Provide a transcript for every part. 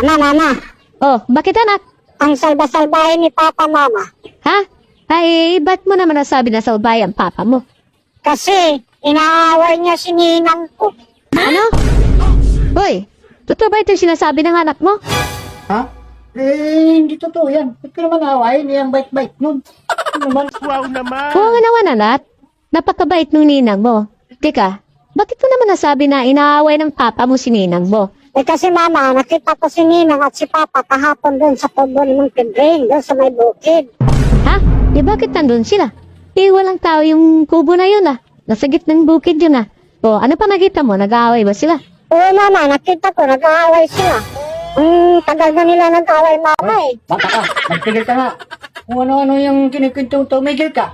Mama. Oh, bakit anak? Ang salba-salbahin ni Papa, Mama. Ha? Ay, ba't mo naman nasabi na salbay ang papa mo? Kasi, inaaway niya si Ninang ko. Ano? Hoy, totoo ba ito yung sinasabi ng anak mo? Ha? Hindi totoo yan. Ba't ka naman awayin? Yung bait-bait nun. Ano naman? Oo nga naman anak. Napakabait nung ninang mo. Teka, bakit mo naman nasabi na inaaway ng papa mo si ninang mo? Kasi Mama, nakita ko si Ninang at si Papa kahapon doon sa pobo ng Pidrain, doon sa may bukid. Ha? Di bakit nandun sila? Di walang tao yung kubo na yun ah. Nasa gitnang bukid yun ah. O ano pa nakita mo? Nag-aaway ba sila? Oo Mama, nakita ko, nag-aaway sila. Tagal na nila nag-aaway Mama eh. Baka ka. Magtigil ka nga. Kung ano-ano yung kinikwento mo, tumigil ka.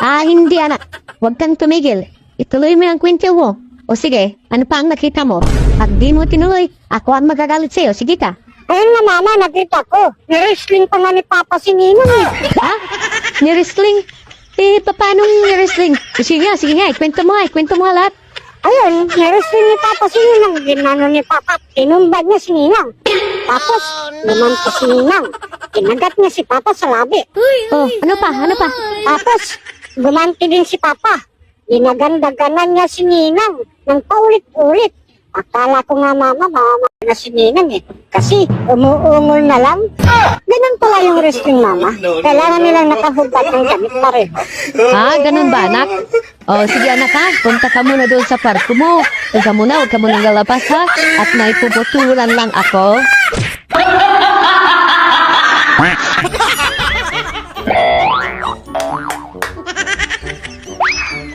Ah, hindi anak. Huwag kang tumigil. Ituloy mo ang kwento mo. O sige, ano pa ang nakita mo? At di mo tinuloy, ako ang magagalit sa'yo. Sige ka. Ayun nga Mama, nakita ko. Ni-wrestling pa nga ni Papa si Ninang eh. Ha? Ni-wrestling? Eh, paano ni-wrestling? Sige nga, ikwento mo lahat. Ayun, ni-wrestling ni Papa si Ninang. Ginano ni Papa, tinumbad niya si Ninang. Tapos, lumampas si Ninang. Kinagat niya si Papa sa labi. Oh, ano pa? Tapos, gumanti din si Papa. Ginagandaganan niya si Ninang ng paulit-ulit. Akala ko nga Mama na si Ninang eh. Kasi umuungol na lang. Ganun pala yung wrestling Mama. Kailangan nilang nakahubad ng damit pareho. Ha? Ganun ba, anak? O, sige anak ha. Punta ka muna doon sa parko mo. Huwag ka muna lalabas ha. At may puputulan lang ako.